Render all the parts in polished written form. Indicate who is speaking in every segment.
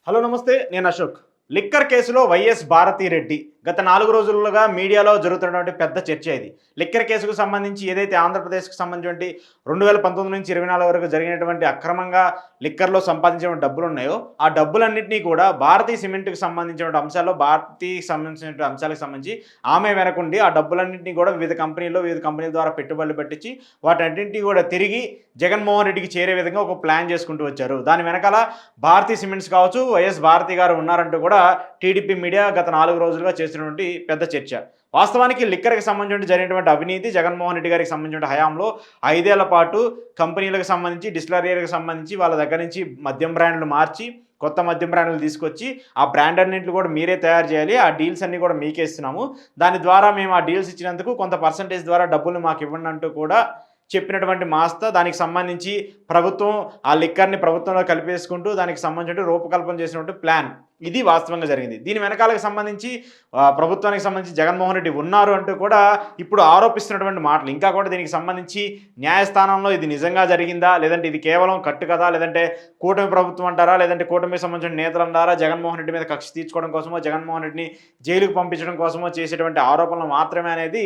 Speaker 1: Hello నమస్తే, నేను Ashok. Liquor కేసులో వైఎస్ భారతిరెడ్డి గత 4 రోజులుగా మీడియాలో జరుగుతున్నటువంటి పెద్ద చర్చ ఇది. లిక్కర్ కేసుకు సంబంధించి ఏదైతే ఆంధ్రప్రదేశ్‌కి సంబంధించినటువంటి 2019 నుంచి 24 వరకు జరిగినటువంటి అక్రమంగా లిక్కర్‌లో సంపాదించిన డబ్బులున్నాయో, ఆ డబ్బులన్నిటిని కూడా భారతీ సిమెంట్‌కి సంబంధించిన అంశాల్లో అంశాలకు సంబంధించి ఆమె వెనకుండి ఆ డబ్బులన్నింటినీ కూడా వివిధ కంపెనీల ద్వారా పెట్టుబడులు పెట్టించి వాటన్నింటినీ కూడా తిరిగి జగన్మోహన్ రెడ్డికి చేరే విధంగా ఒక ప్లాన్ చేసుకుంటూ వచ్చారు. దాని వెనకాల భారతీ సిమెంట్స్ కావచ్చు, వైఎస్ భారతి గారు ఉన్నారంటూ కూడా టీడీపీ మీడియా గత 4 రోజులుగా చేసినటువంటి పెద్ద చర్చ. వాస్తవానికి లిక్కర్‌కి సంబంధించి జరిగినటువంటి అవినీతి జగన్మోహన్ రెడ్డి గారికి సంబంధించిన హయాంలో 5 ఏళ్ల పాటు కంపెనీలకు సంబంధించి, డిస్టిలరీలకు సంబంధించి వాళ్ళ దగ్గర నుంచి మద్యం బ్రాండ్లు మార్చి కొత్త మద్యం బ్రాండ్లు తీసుకొచ్చి ఆ బ్రాండ్ అన్నింటిని కూడా మీరే తయారు చేయాలి, ఆ డీల్స్ అన్నీ కూడా మీకే ఇస్తున్నాము, దాని ద్వారా మేము ఆ డీల్స్ ఇచ్చినందుకు కొంత పర్సంటేజ్ ద్వారా డబ్బులు మాకు ఇవ్వండి అంటూ కూడా చెప్పినటువంటి మాస్తా. దానికి సంబంధించి ప్రభుత్వం ఆ లిక్కర్‌ని ప్రభుత్వంలో కలిపేసుకుంటూ దానికి సంబంధించిన రూపకల్పన చేసినటువంటి ప్లాన్ ఇది వాస్తవంగా జరిగింది. దీని వెనకాలకు సంబంధించి ప్రభుత్వానికి సంబంధించి జగన్మోహన్ రెడ్డి ఉన్నారు అంటూ కూడా ఇప్పుడు ఆరోపిస్తున్నటువంటి మాటలు. ఇంకా కూడా దీనికి సంబంధించి న్యాయస్థానంలో ఇది నిజంగా జరిగిందా, లేదంటే ఇది కేవలం కట్టు కదా, లేదంటే కూటమి ప్రభుత్వం అంటారా, లేదంటే కూటమికి సంబంధించిన నేతలు అంటారా, జగన్మోహన్ రెడ్డి మీద కక్ష తీర్చుకోవడం కోసమో, జగన్మోహన్ రెడ్డిని జైలుకు పంపించడం కోసమో చేసేటువంటి ఆరోపణలు మాత్రమే అనేది,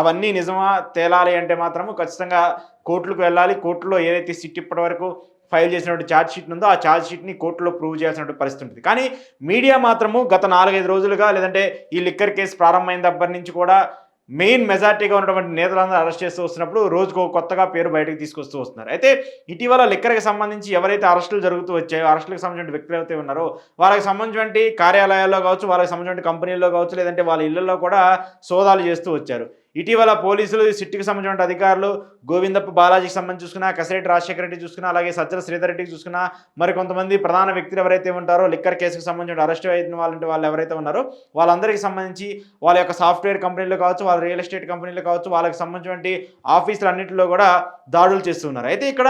Speaker 1: అవన్నీ నిజమా తేలాలి అంటే మాత్రము ఖచ్చితంగా కోర్టులకు వెళ్ళాలి. కోర్టులో ఏదైతే సిట్ ఇప్పటి వరకు ఫైల్ చేసినటువంటి ఛార్జ్ షీట్ ఉందో ఆ ఛార్జ్ షీట్‌ని కోర్టులో ప్రూవ్ చేయాల్సినటువంటి పరిస్థితి ఉంటుంది. కానీ మీడియా మాత్రము గత 4, 5 రోజులుగా, లేదంటే ఈ లిక్కర్ కేసు ప్రారంభమైన దగ్గర నుంచి కూడా మెయిన్ మెజారిటీగా ఉన్నటువంటి నేతలందరూ అరెస్ట్ చేస్తూ వస్తున్నప్పుడు రోజుకో కొత్తగా పేరు బయటకు తీసుకొస్తూ వస్తున్నారు. అయితే ఇటీవల లిక్కర్‌కి సంబంధించి ఎవరైతే అరెస్టులు జరుగుతూ వచ్చాయో, అరెస్టులకు సంబంధించిన వ్యక్తులు ఎవరైతే ఉన్నారో వాళ్ళకి సంబంధించినటువంటి కార్యాలయాల్లో కావచ్చు, వాళ్ళకి సంబంధించిన కంపెనీల్లో కావచ్చు, లేదంటే వాళ్ళ ఇళ్లలో కూడా సోదాలు చేస్తూ వచ్చారు. ఇటీవల పోలీసులు సిట్‌కి సంబంధించిన అధికారులు గోవిందప్ప బాలాజీకి సంబంధించి చూసుకున్నా, కసిరెడ్డి రాజశేఖర రెడ్డి చూసుకున్నా, అలాగే సజ్జల శ్రీధర్ రెడ్డికి చూసుకున్నా, మరి కొంతమంది ప్రధాన వ్యక్తులు ఎవరైతే ఉంటారో లిక్కర్ కేసుకు సంబంధించిన అరెస్ట్ అయిన వాళ్ళు ఎవరైతే ఉన్నారో వాళ్ళందరికీ సంబంధించి వాళ్ళ యొక్క సాఫ్ట్వేర్ కంపెనీలు కావచ్చు, వాళ్ళ రియల్ ఎస్టేట్ కంపెనీలు కావచ్చు, వాళ్ళకి సంబంధించినటువంటి ఆఫీసులు అన్నింటిలో కూడా దాడులు చేస్తున్నారు. అయితే ఇక్కడ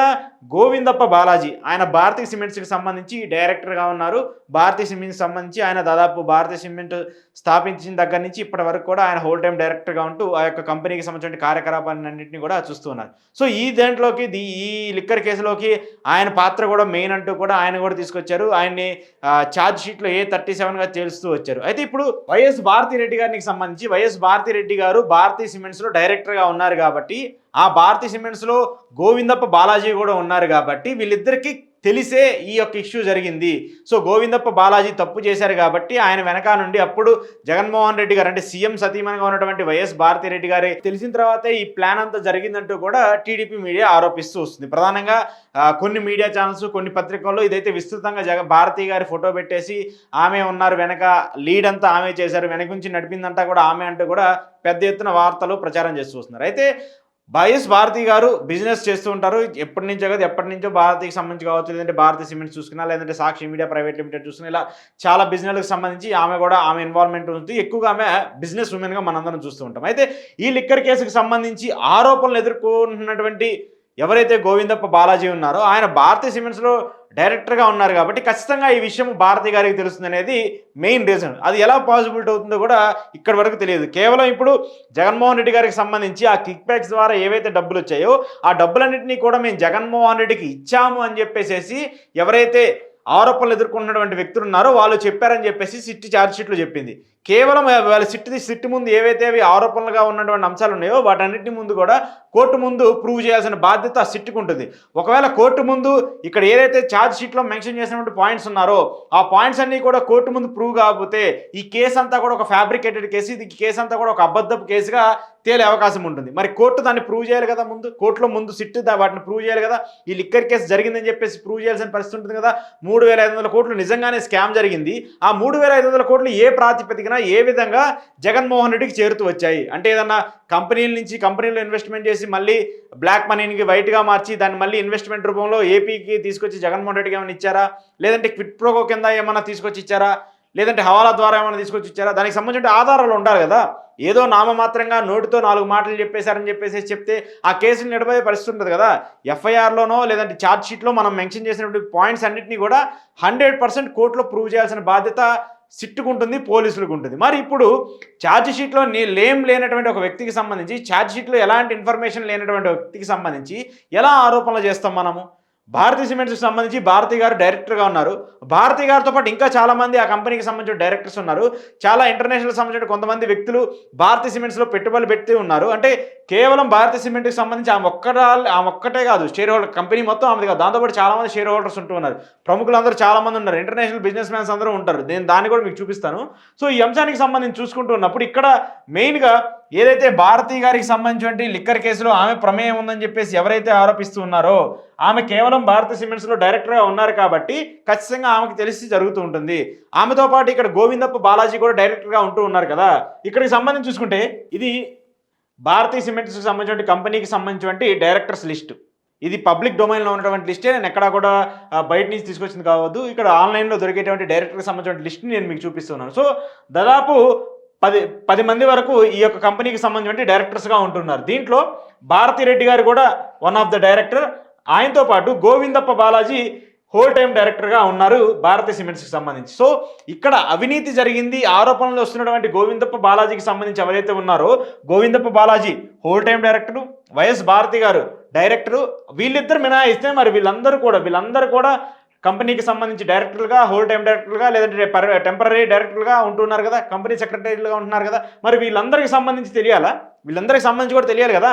Speaker 1: గోవిందప్ప బాలాజీ ఆయన భారతీ సిమెంట్స్కి సంబంధించి డైరెక్టర్గా ఉన్నారు. భారతీ సిమెంట్కి సంబంధించి ఆయన దాదాపు భారతీ సిమెంట్ స్థాపించిన దగ్గర నుంచి ఇప్పటి వరకు కూడా ఆయన హోల్ టైం డైరెక్టర్గా ఉంటూ ఆ యొక్క కంపెనీకి సంబంధించిన కార్యకలాపాలన్నింటినీ కూడా చూస్తున్నారు. సో ఈ దేంట్లోకి ఈ లిక్కర్ కేసులోకి ఆయన పాత్ర కూడా మెయిన్ అంటూ కూడా ఆయన కూడా తీసుకొచ్చారు. ఆయన్ని ఛార్జ్ షీట్లో A37గా తేలుస్తూ వచ్చారు. అయితే ఇప్పుడు వైఎస్ భారతిరెడ్డి గారికి సంబంధించి వైఎస్ భారతిరెడ్డి గారు భారతీ సిమెంట్స్లో డైరెక్టర్గా ఉన్నారు కాబట్టి, ఆ భారతీ సిమెంట్స్లో గోవిందప్ప బాలాజీ కూడా ఉన్నారు కాబట్టి వీళ్ళిద్దరికీ తెలిసే ఈ యొక్క ఇష్యూ జరిగింది. సో గోవిందప్ప బాలాజీ తప్పు చేశారు కాబట్టి ఆయన వెనక నుండి అప్పుడు జగన్మోహన్ రెడ్డి గారు, అంటే సీఎం సతీమణిగా ఉన్నటువంటి వైఎస్ భారతిరెడ్డి గారే తెలిసిన తర్వాతే ఈ ప్లాన్ అంతా జరిగిందంటూ కూడా టీడీపీ మీడియా ఆరోపిస్తూ వస్తుంది. ప్రధానంగా కొన్ని మీడియా ఛానల్స్, కొన్ని పత్రికల్లో ఇదైతే విస్తృతంగా భారతి గారి ఫోటో పెట్టేసి ఆమె ఉన్నారు వెనక, లీడ్ అంతా ఆమె చేశారు, వెనక నుంచి నడిపిందంతా కూడా ఆమె అంటూ కూడా పెద్ద ఎత్తున వార్తలు ప్రచారం చేస్తూ వస్తున్నారు. అయితే వైఎస్ భారతి గారు బిజినెస్ చేస్తూ ఉంటారు. ఎప్పటి నుంచో భారతీకి సంబంధించి కావచ్చు, లేదంటే భారతీ సిమెంట్స్ చూసుకున్నా, లేదంటే సాక్షి మీడియా ప్రైవేట్ లిమిటెడ్ చూసుకున్నా, ఇలా చాలా బిజినెస్లకు సంబంధించి ఆమె ఇన్వాల్వ్మెంట్ ఉంది. ఎక్కువగా ఆమె బిజినెస్ ఉమెన్గా మనందరం చూస్తూ ఉంటాం. అయితే ఈ లిక్కర్ కేసుకు సంబంధించి ఆరోపణలు ఎదుర్కొంటున్నటువంటి ఎవరైతే గోవిందప్ప బాలాజీ ఉన్నారో ఆయన భారతీ సిమెంట్స్లో డైరెక్టర్గా ఉన్నారు కాబట్టి ఖచ్చితంగా ఈ విషయం భారతి గారికి తెలుస్తుంది అనేది మెయిన్ రీజన్. అది ఎలా పాసిబిలిటీ అవుతుందో కూడా ఇక్కడి వరకు తెలియదు. కేవలం ఇప్పుడు జగన్మోహన్ రెడ్డి గారికి సంబంధించి ఆ కిక్ బ్యాక్స్ ద్వారా ఏవైతే డబ్బులు వచ్చాయో ఆ డబ్బులన్నింటినీ కూడా మేము జగన్మోహన్ రెడ్డికి ఇచ్చాము అని చెప్పేసి ఎవరైతే ఆరోపణలు ఎదుర్కొన్నటువంటి వ్యక్తులు ఉన్నారో వాళ్ళు చెప్పారని చెప్పేసి సిట్ ఛార్జ్ షీట్లో చెప్పింది. కేవలం వాళ్ళ సిట్ ముందు ఏవైతే అవి ఆరోపణలుగా ఉన్నటువంటి అంశాలు ఉన్నాయో వాటన్నిటి ముందు కూడా కోర్టు ముందు ప్రూవ్ చేయాల్సిన బాధ్యత ఆ సిట్కు ఉంటుంది. ఒకవేళ కోర్టు ముందు ఇక్కడ ఏదైతే ఛార్జ్ షీట్లో మెన్షన్ చేసినటువంటి పాయింట్స్ ఉన్నారో ఆ పాయింట్స్ అన్నీ కూడా కోర్టు ముందు ప్రూవ్ కాకపోతే ఈ కేసు అంతా కూడా ఒక ఫ్యాబ్రికేటెడ్ కేసు, ఇది కేసు అంతా కూడా ఒక అబద్ధపు కేసుగా తేలే అవకాశం ఉంటుంది. మరి కోర్టు దాన్ని ప్రూవ్ చేయాలి కదా, కోర్టులో ముందు సిట్ వాటిని ప్రూవ్ చేయాలి కదా. ఈ లిక్కర్ కేసు జరిగిందని చెప్పేసి ప్రూవ్ చేయాల్సిన పరిస్థితి ఉంటుంది కదా. 3,500 కోట్లు నిజంగానే స్కామ్ జరిగింది. ఆ 3,500 కోట్లు ఏ ప్రాతిపదికన ఏ విధంగా జగన్మోహన్ రెడ్డికి చేరుతూ వచ్చాయి? అంటే ఏదన్నా కంపెనీలో ఇన్వెస్ట్మెంట్ చేసి మళ్ళీ బ్లాక్ మనీకి వైట్గా మార్చి దాన్ని మళ్ళీ ఇన్వెస్ట్మెంట్ రూపంలో ఏపీకి తీసుకొచ్చి జగన్మోహన్ రెడ్డికి ఏమైనా ఇచ్చారా? లేదంటే క్విట్ ప్రోకో కింద ఏమైనా తీసుకొచ్చి ఇచ్చారా? లేదంటే హవాలా ద్వారా ఏమైనా తీసుకొచ్చి ఇచ్చారా? దానికి సంబంధించిన ఆధారాలు ఉండాలి కదా. ఏదో నామమాత్రంగా నోటితో 4 మాటలు చెప్పేశారని చెప్పేసి చెప్తే ఆ కేసులు నడిపోయే పరిస్థితి ఉంటుంది కదా. ఎఫ్ఐఆర్లోనో లేదంటే ఛార్జ్ షీట్లో మనం మెన్షన్ చేసినటువంటి పాయింట్స్ అన్నింటినీ కూడా 100% కోర్టులో ప్రూవ్ చేయాల్సిన బాధ్యత సిట్టుకు ఉంటుంది, పోలీసులకు ఉంటుంది. మరి ఇప్పుడు ఛార్జ్ షీట్లో లేనటువంటి ఒక వ్యక్తికి సంబంధించి, ఛార్జ్ షీట్లో ఎలాంటి ఇన్ఫర్మేషన్ లేనటువంటి వ్యక్తికి సంబంధించి ఎలా ఆరోపణలు చేస్తాం మనము? భారతీ సిమెంట్స్కి సంబంధించి భారతి గారు డైరెక్టర్గా ఉన్నారు. భారతి గారితో పాటు ఇంకా చాలామంది ఆ కంపెనీకి సంబంధించిన డైరెక్టర్స్ ఉన్నారు. చాలా ఇంటర్నేషనల్ సంబంధించిన కొంతమంది వ్యక్తులు భారతీ సిమెంట్స్లో పెట్టుబడులు పెడుతూ ఉన్నారు. అంటే కేవలం భారతీ సిమెంట్కి సంబంధించి ఆమె ఒక్కటే కాదు షేర్ హోల్డర్, కంపెనీ మొత్తం ఆమెది కాదు. దాంతోపాటు చాలామంది షేర్ హోల్డర్స్ ఉంటూ ఉన్నారు. ప్రముఖులందరూ చాలామంది ఉన్నారు. ఇంటర్నేషనల్ బిజినెస్ మ్యాన్స్ అందరూ ఉంటారు. నేను దాన్ని కూడా మీకు చూపిస్తాను. సో ఈ అంశానికి సంబంధించి చూసుకుంటూ ఉన్నప్పుడు ఇక్కడ మెయిన్గా ఏదైతే భారతీ గారికి సంబంధించిన లిక్కర్ కేసులో ఆమె ప్రమేయం ఉందని చెప్పేసి ఎవరైతే ఆరోపిస్తూ ఉన్నారో ఆమె కేవలం భారతీ సిమెంట్స్లో డైరెక్టర్గా ఉన్నారు కాబట్టి ఖచ్చితంగా ఆమెకు తెలిసి జరుగుతూ ఉంటుంది. ఆమెతో పాటు ఇక్కడ గోవిందప్ప బాలాజీ కూడా డైరెక్టర్గా ఉంటూ ఉన్నారు కదా. ఇక్కడికి సంబంధించి చూసుకుంటే ఇది భారతీ సిమెంట్స్కి సంబంధించిన కంపెనీకి సంబంధించిన డైరెక్టర్స్ లిస్టు. ఇది పబ్లిక్ డొమైన్లో ఉన్నటువంటి లిస్టే, నేను ఎక్కడా కూడా బయట నుంచి తీసుకొచ్చింది కావద్దు. ఇక్కడ ఆన్లైన్లో దొరికేటువంటి డైరెక్టర్కి సంబంధించిన లిస్ట్ని నేను మీకు చూపిస్తున్నాను. సో దాదాపు 10 మంది వరకు ఈ యొక్క కంపెనీకి సంబంధించిన డైరెక్టర్స్గా ఉంటున్నారు. దీంట్లో భారతీ రెడ్డి గారు కూడా వన్ ఆఫ్ ద డైరెక్టర్. ఆయనతో పాటు గోవిందప్ప బాలాజీ హోల్ టైం డైరెక్టర్గా ఉన్నారు భారతీ సిమెంట్స్కి సంబంధించి. సో ఇక్కడ అవినీతి జరిగింది ఆరోపణలు వస్తున్నటువంటి గోవిందప్ప బాలాజీకి సంబంధించి ఎవరైతే ఉన్నారో Govindappa Balaji whole time director, YS Bharathi గారు డైరెక్టరు, వీళ్ళిద్దరు మినహాయిస్తే మరి వీళ్ళందరూ కూడా కంపెనీకి సంబంధించి డైరెక్టర్లుగా, హోల్ టైం డైరెక్టర్లుగా, లేదంటే టెంపరీ డైరెక్టర్లుగా ఉంటున్నారు కదా, కంపెనీ సెక్రటరీలుగా ఉంటున్నారు కదా. మరి వీళ్ళందరికీ సంబంధించి తెలియాలా? వీళ్ళందరికీ సంబంధించి కూడా తెలియాలి కదా.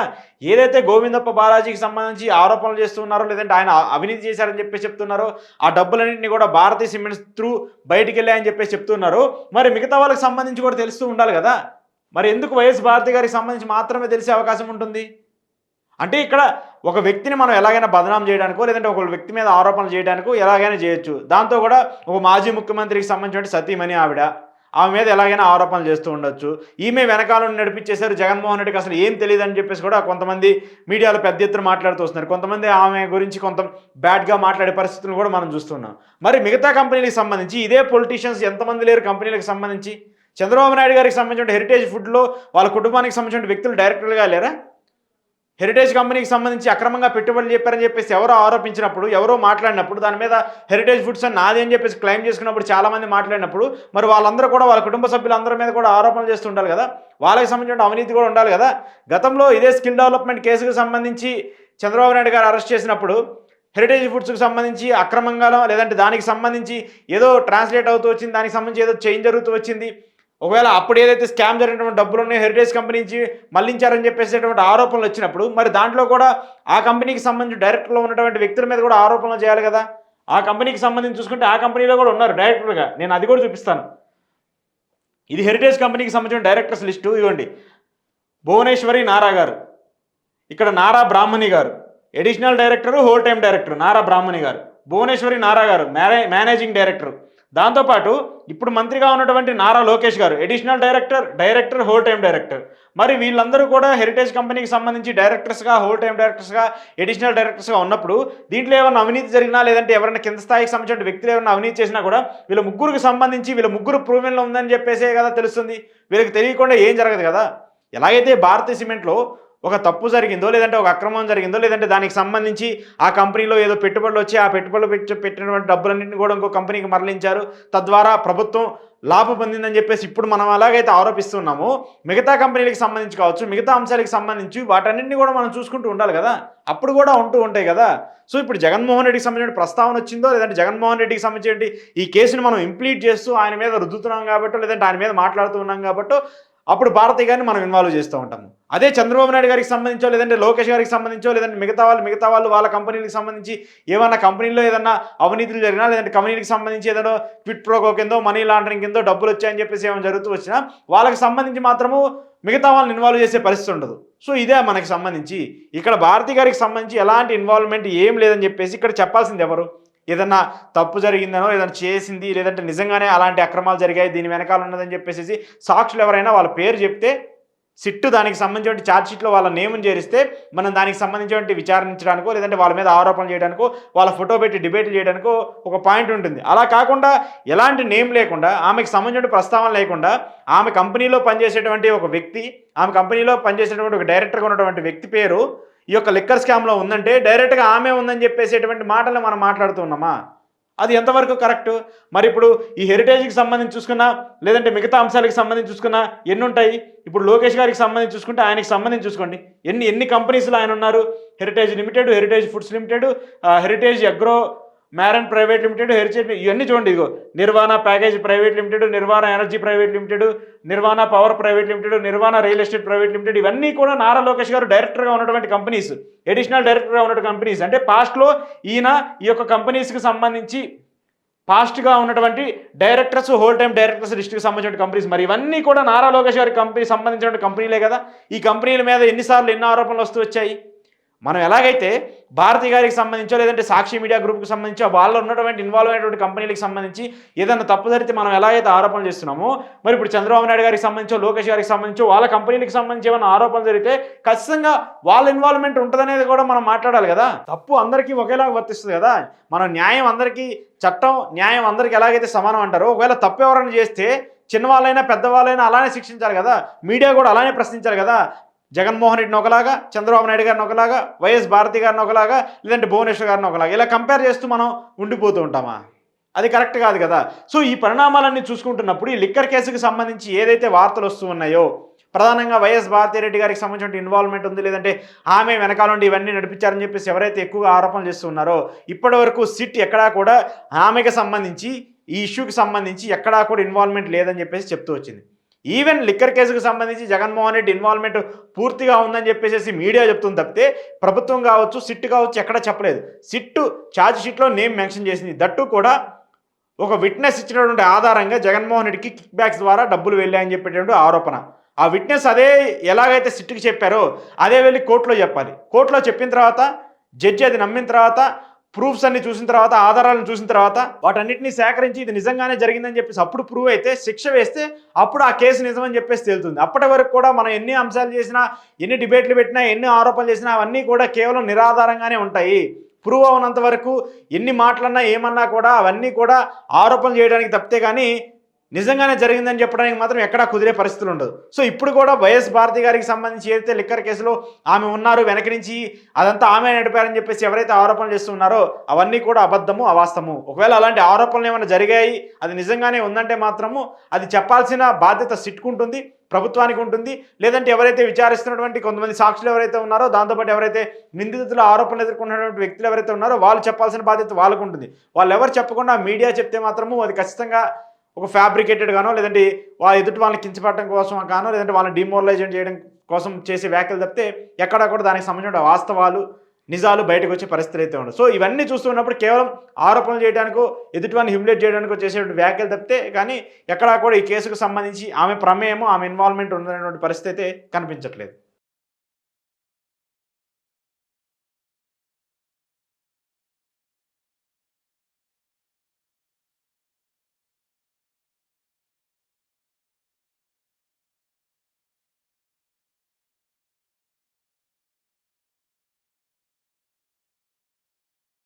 Speaker 1: ఏదైతే గోవిందప్ప బాలాజీకి సంబంధించి ఆరోపణలు చేస్తున్నారో, లేదంటే ఆయన అవినీతి చేశారని చెప్పేసి చెప్తున్నారో, ఆ డబ్బులన్నింటినీ కూడా భారతీ సిమెంట్స్ త్రూ బయటికి వెళ్ళాయని చెప్పేసి చెప్తున్నారు. మరి మిగతా వాళ్ళకి సంబంధించి కూడా తెలుస్తూ ఉండాలి కదా. మరి ఎందుకు వైఎస్ భారతి గారికి సంబంధించి మాత్రమే తెలిసే అవకాశం ఉంటుంది? అంటే ఇక్కడ ఒక వ్యక్తిని మనం ఎలాగైనా బదనాం చేయడానికో, లేదంటే ఒక వ్యక్తి మీద ఆరోపణలు చేయడానికో ఎలాగైనా చేయొచ్చు. దాంతో కూడా ఒక మాజీ ముఖ్యమంత్రికి సంబంధించిన సతీమణి ఆమె మీద ఎలాగైనా ఆరోపణలు చేస్తూ ఉండొచ్చు. ఈమె వెనకాలను నడిపించేశారు, జగన్మోహన్ రెడ్డికి అసలు ఏం తెలియదు అని చెప్పేసి కూడా కొంతమంది మీడియాలో పెద్ద ఎత్తున మాట్లాడుతూ వస్తున్నారు. కొంతమంది ఆమె గురించి కొంత బ్యాడ్గా మాట్లాడే పరిస్థితులు కూడా మనం చూస్తున్నాం. మరి మిగతా కంపెనీలకు సంబంధించి ఇదే పొలిటీషియన్స్ ఎంతమంది లేరు కంపెనీలకు సంబంధించి? చంద్రబాబు నాయుడు గారికి సంబంధించిన హెరిటేజ్ ఫుడ్లో వాళ్ళ కుటుంబానికి సంబంధించిన వ్యక్తులు డైరెక్టర్లుగా లేరా? హెరిటేజ్ కంపెనీకి సంబంధించి అక్రమంగా పెట్టుబడులు చెప్పారని చెప్పేసి ఎవరో ఆరోపించినప్పుడు, ఎవరో మాట్లాడినప్పుడు, దాని మీద హెరిటేజ్ ఫుడ్స్ అని నాది అని చెప్పేసి క్లెయిమ్ చేసుకున్నప్పుడు చాలామంది మాట్లాడినప్పుడు మరి వాళ్ళందరూ కూడా వాళ్ళ కుటుంబ సభ్యులందరి మీద కూడా ఆరోపణలు చేస్తూ ఉండాలి కదా. వాళ్ళకి సంబంధించిన అవినీతి కూడా ఉండాలి కదా. గతంలో ఇదే స్కిల్ డెవలప్మెంట్ కేసుకు సంబంధించి చంద్రబాబు నాయుడు గారు అరెస్ట్ చేసినప్పుడు హెరిటేజ్ ఫుడ్స్కి సంబంధించి అక్రమంగానో, లేదంటే దానికి సంబంధించి ఏదో ట్రాన్స్లేట్ అవుతూ వచ్చింది, దానికి సంబంధించి ఏదో చేంజ్ జరుగుతూ వచ్చింది. ఒకవేళ అప్పుడు ఏదైతే స్కామ్ జరిగినటువంటి డబ్బులు ఉన్నాయో హెరిటేజ్ కంపెనీ నుంచి మళ్లించారని చెప్పేసేటువంటి ఆరోపణలు వచ్చినప్పుడు మరి దాంట్లో కూడా ఆ కంపెనీకి సంబంధించి డైరెక్టర్లో ఉన్నటువంటి వ్యక్తుల మీద కూడా ఆరోపణలు చేయాలి కదా. ఆ కంపెనీకి సంబంధించి చూసుకుంటే ఆ కంపెనీలో కూడా ఉన్నారు డైరెక్టర్గా. నేను అది కూడా చూపిస్తాను. ఇది హెరిటేజ్ కంపెనీకి సంబంధించిన డైరెక్టర్స్ లిస్టు. ఇవ్వండి, భువనేశ్వరి నారా గారు, ఇక్కడ నారా బ్రాహ్మణి గారు additional director, whole time director Nara Brahmani గారు, భువనేశ్వరి నారా గారు మేనేజింగ్ డైరెక్టర్. దాంతోపాటు ఇప్పుడు మంత్రిగా ఉన్నటువంటి నారా లోకేష్ గారు additional director, whole time director. మరి వీళ్ళందరూ కూడా హెరిటేజ్ కంపెనీకి సంబంధించి డైరెక్టర్స్గా, హోల్ టైం డైరెక్టర్స్గా, ఎడిషనల్ డైరెక్టర్స్గా ఉన్నప్పుడు దీంట్లో ఏమైనా అవినీతి జరిగినా, లేదంటే ఎవరైనా కింద స్థాయికి సంబంధించిన వ్యక్తులు ఏమైనా అవినీతి చేసినా కూడా వీళ్ళ ముగ్గురికి సంబంధించి వీళ్ళ ముగ్గురు ప్రూవెన్లో ఉందని చెప్పేసే కదా తెలుస్తుంది. వీళ్ళకి తెలియకుండా ఏం జరగదు కదా. ఎలాగైతే భారతీ సిమెంట్లో ఒక తప్పు జరిగిందో, లేదంటే ఒక అక్రమం జరిగిందో, లేదంటే దానికి సంబంధించి ఆ కంపెనీలో ఏదో పెట్టుబడులు వచ్చి ఆ పెట్టుబడులు పెట్టినటువంటి డబ్బులన్నింటినీ కూడా ఇంకో కంపెనీకి మరలించారు, తద్వారా ప్రభుత్వం లాభం పొందిందని చెప్పేసి ఇప్పుడు మనం అలాగైతే ఆరోపిస్తున్నామో, మిగతా కంపెనీలకు సంబంధించి కావచ్చు, మిగతా అంశాలకు సంబంధించి వాటన్నింటినీ కూడా మనం చూసుకుంటూ ఉండాలి కదా. అప్పుడు కూడా ఉంటూ ఉంటాయి కదా. సో ఇప్పుడు జగన్మోహన్ రెడ్డికి సంబంధించిన ప్రస్తావన వచ్చిందో, లేదంటే జగన్మోహన్ రెడ్డికి సంబంధించి ఈ కేసును మనం ఇంప్లీట్ చేస్తూ ఆయన మీద రుద్దుతున్నాం కాబట్టో, లేదంటే ఆయన మీద మాట్లాడుతూ ఉన్నాం కాబట్టో అప్పుడు భారతి గారిని మనం ఇన్వాల్వ్ చేస్తూ ఉంటాము. అదే చంద్రబాబు నాయుడు గారికి సంబంధించో, లేదంటే లోకేష్ గారికి సంబంధించో, లేదంటే మిగతా వాళ్ళు వాళ్ళ కంపెనీలకు సంబంధించి ఏమన్నా కంపెనీలో ఏదన్నా అవినీతులు జరిగినా, లేదంటే కంపెనీకి సంబంధించి ఏదైనా క్విట్ ప్రోకో కిందో, మనీ లాండరింగ్ కిందో డబ్బులు వచ్చాయని చెప్పేసి ఏమైనా జరుగుతూ వచ్చినా వాళ్ళకి సంబంధించి మాత్రము మిగతా వాళ్ళని ఇన్వాల్వ్ చేసే పరిస్థితి ఉండదు. సో ఇదే మనకి సంబంధించి ఇక్కడ భారతి గారికి సంబంధించి ఎలాంటి ఇన్వాల్వ్మెంట్ ఏం లేదని చెప్పేసి ఇక్కడ చెప్పాల్సింది ఎవరు? ఏదన్నా తప్పు జరిగిందనో, ఏదైనా చేసింది, లేదంటే నిజంగానే అలాంటి అక్రమాలు జరిగాయి దీని వెనకాల ఉన్నదని చెప్పేసి సాక్షులు ఎవరైనా వాళ్ళ పేరు చెప్తే సిట్టు దానికి సంబంధించిన ఛార్జ్షీట్లో వాళ్ళ నేమ్ని చేరిస్తే మనం దానికి సంబంధించిన విచారించడానికో, లేదంటే వాళ్ళ మీద ఆరోపణలు చేయడానికో, వాళ్ళ ఫోటో పెట్టి డిబేట్లు చేయడానికో ఒక పాయింట్ ఉంటుంది. అలా కాకుండా ఎలాంటి నేమ్ లేకుండా, ఆమెకు సంబంధించిన ప్రస్తావన లేకుండా, ఆమె కంపెనీలో పనిచేసేటువంటి ఒక వ్యక్తి, ఆమె కంపెనీలో పనిచేసేటువంటి ఒక డైరెక్టర్గా ఉన్నటువంటి వ్యక్తి పేరు ఈ యొక్క లిక్కర్ స్కామ్లో ఉందంటే డైరెక్ట్గా ఆమె ఉందని చెప్పేసేటువంటి మాటలు మనం మాట్లాడుతున్నామా? అది ఎంతవరకు కరెక్టు? మరి ఇప్పుడు ఈ హెరిటేజ్‌కి సంబంధించి చూసుకున్నా, లేదంటే మిగతా అంశాలకు సంబంధించి చూసుకున్నా ఎన్నుంటాయి? ఇప్పుడు లోకేష్ గారికి సంబంధించి చూసుకుంటే, ఆయనకి సంబంధించి చూసుకోండి. ఎన్ని కంపెనీస్‌లో ఆయనున్నారు? Heritage limited, Heritage foods limited, Heritage agro marine private limited, Heritage ఇవన్నీ చూడండి. ఇదిగో Nirvana package private limited, Nirvana energy private limited, Nirvana power private limited, Nirvana real estate private limited, ఇవన్నీ కూడా నారా లోకేష్ గారు డైరెక్టర్‌గా ఉన్నటువంటి కంపెనీస్. అడిషనల్ డైరెక్టర్‌గా ఉన్నటువంటి కంపెనీస్. అంటే పాస్ట్‌లో ఈయన ఈ యొక్క కంపెనీస్‌కి సంబంధించి పాస్ట్‌గా ఉన్నటువంటి డైరెక్టర్స్, హోల్ టైమ్ డైరెక్టర్స్ లిస్ట్‌కి సంబంధించిన కంపెనీస్. మరి ఇవన్నీ కూడా నారా లోకేష్ గారి కంపెనీ సంబంధించిన కంపెనీలే కదా! ఈ కంపెనీల మీద ఎన్ని ఆరోపణలు వస్తూ వచ్చాయి? మనం ఎలాగైతే భారతి గారికి సంబంధించో, లేదంటే సాక్షి మీడియా గ్రూప్‌కి సంబంధించో, వాళ్ళు ఉన్నటువంటి ఇన్వాల్వ్ అయినటువంటి కంపెనీలకు సంబంధించి ఏదైనా తప్పు జరిగితే మనం ఎలాగైతే ఆరోపణలు చేస్తున్నామో, మరి ఇప్పుడు చంద్రబాబు నాయుడు గారికి సంబంధించో, లోకేష్ గారికి సంబంధించో, వాళ్ళ కంపెనీలకు సంబంధించి ఏమైనా ఆరోపణలు జరిగితే ఖచ్చితంగా వాళ్ళ ఇన్వాల్వ్‌మెంట్ ఉంటుందనేది కూడా మనం మాట్లాడాలి కదా! తప్పు అందరికీ ఒకేలాగా వర్తిస్తుంది కదా! మనం న్యాయం అందరికీ, చట్టం న్యాయం అందరికీ ఎలాగైతే సమానం అంటారో, ఒకవేళ తప్పు ఎవరైనా చేస్తే చిన్నవాళ్ళైనా పెద్దవాళ్ళైనా అలానే శిక్షించాలి కదా! మీడియా కూడా అలానే ప్రశ్నించాలి కదా! జగన్మోహన్ రెడ్డిని ఒకలాగా, చంద్రబాబు నాయుడు గారిని ఒకలాగా, వైఎస్ భారతి గారిని ఒకలాగా, లేదంటే భువనేశ్వర్ గారిని ఒకలాగా, ఇలా కంపేర్ చేస్తూ మనం ఉండిపోతూ ఉంటామా? అది కరెక్ట్ కాదు కదా! సో ఈ పరిణామాలన్నీ చూసుకుంటున్నప్పుడు ఈ లిక్కర్ కేసుకి సంబంధించి ఏదైతే వార్తలు వస్తూ ఉన్నాయో, ప్రధానంగా వైఎస్ భారతిరెడ్డి గారికి సంబంధించిన ఇన్వాల్వ్మెంట్ ఉంది, లేదంటే ఆమె వెనకాల నుండి ఇవన్నీ నడిపించారని చెప్పేసి ఎవరైతే ఎక్కువగా ఆరోపణలు చేస్తూ ఉన్నారో, ఇప్పటివరకు సిట్ ఎక్కడా కూడా ఆమెకి సంబంధించి, ఈ ఇష్యూకి సంబంధించి ఎక్కడా కూడా ఇన్వాల్వ్మెంట్ లేదని చెప్పేసి చెప్తూ వచ్చింది. ఈవెన్ లిక్కర్ కేసుకు సంబంధించి జగన్మోహన్ రెడ్డి ఇన్వాల్వ్మెంట్ పూర్తిగా ఉందని చెప్పేసి మీడియా చెప్తుంది తప్పితే, ప్రభుత్వం కావచ్చు, సిట్ కావచ్చు ఎక్కడ చెప్పలేదు. సిట్టు ఛార్జ్ షీట్లో నేమ్ మెన్షన్ చేసింది. దట్టు కూడా ఒక విట్నెస్ ఇచ్చినటువంటి ఆధారంగా జగన్మోహన్ రెడ్డికి కిక్ బ్యాక్స్ ద్వారా డబ్బులు వెళ్ళాయని చెప్పేటువంటి ఆరోపణ. ఆ విట్నెస్ అదే ఎలాగైతే సిట్కి చెప్పారో అదే వెళ్ళి కోర్టులో చెప్పాలి. కోర్టులో చెప్పిన తర్వాత జడ్జి అది నమ్మిన తర్వాత, ప్రూఫ్స్ అన్ని చూసిన తర్వాత, ఆధారాలను చూసిన తర్వాత, వాటన్నిటిని సేకరించి ఇది నిజంగానే జరిగిందని చెప్పేసి అప్పుడు ప్రూవ్ అయితే, శిక్ష వేస్తే అప్పుడు ఆ కేసు నిజమని చెప్పేసి తేలుతుంది. అప్పటి వరకు కూడా మనం ఎన్ని అంశాలు చేసినా, ఎన్ని డిబేట్లు పెట్టినా, ఎన్ని ఆరోపణలు చేసినా అవన్నీ కూడా కేవలం నిరాధారంగానే ఉంటాయి. ప్రూవ్ అవునంత వరకు ఎన్ని మాటలన్నా ఏమన్నా కూడా అవన్నీ కూడా ఆరోపణలు చేయడానికి తప్పితే కానీ నిజంగానే జరిగిందని చెప్పడానికి మాత్రం ఎక్కడా కుదిరే పరిస్థితులు ఉండదు. సో ఇప్పుడు కూడా వైఎస్ భారతి గారికి సంబంధించి ఏదైతే లిక్కర్ కేసులో ఆమె ఉన్నారు, వెనక నుంచి అదంతా ఆమె నడిపారని చెప్పేసి ఎవరైతే ఆరోపణలు చేస్తున్నారో అవన్నీ కూడా అబద్ధము, అవాస్తవము. ఒకవేళ అలాంటి ఆరోపణలు ఏమైనా జరిగాయి, అది నిజంగానే ఉందంటే మాత్రము అది చెప్పాల్సిన బాధ్యత సిట్కు ఉంటుంది, ప్రభుత్వానికి ఉంటుంది. లేదంటే ఎవరైతే విచారిస్తున్నటువంటి కొంతమంది సాక్షులు ఎవరైతే ఉన్నారో, దాంతోపాటు ఎవరైతే నిందితుల ఆరోపణలు ఎదుర్కొన్నటువంటి వ్యక్తులు ఎవరైతే ఉన్నారో వాళ్ళు చెప్పాల్సిన బాధ్యత వాళ్ళకు ఉంటుంది. వాళ్ళు ఎవరు చెప్పకుండా మీడియా చెప్తే మాత్రము అది ఖచ్చితంగా ఒక ఫ్యాబ్రికేటెడ్ గానో, లేదంటే ఎదుటి వాళ్ళని కించపడటం కోసం గానో, లేదంటే వాళ్ళని డిమోరలైజ్ చేయడం కోసం చేసే వ్యాఖ్యలు తప్పితే ఎక్కడా కూడా దానికి సంబంధించిన వాస్తవాలు, నిజాలు బయటకు వచ్చే పరిస్థితులు అయితే ఉండవు. సో ఇవన్నీ చూస్తున్నప్పుడు కేవలం ఆరోపణలు చేయడానికో, ఎదుటివాన్ని హ్యూమిలేట్ చేయడానికో చేసేటువంటి వ్యాఖ్యలు తప్పితే కానీ ఎక్కడా కూడా ఈ కేసుకు సంబంధించి ఆమె ప్రమేయము, ఆమె ఇన్వాల్వ్మెంట్ ఉందనేటువంటి పరిస్థితి అయితే కనిపించట్లేదు.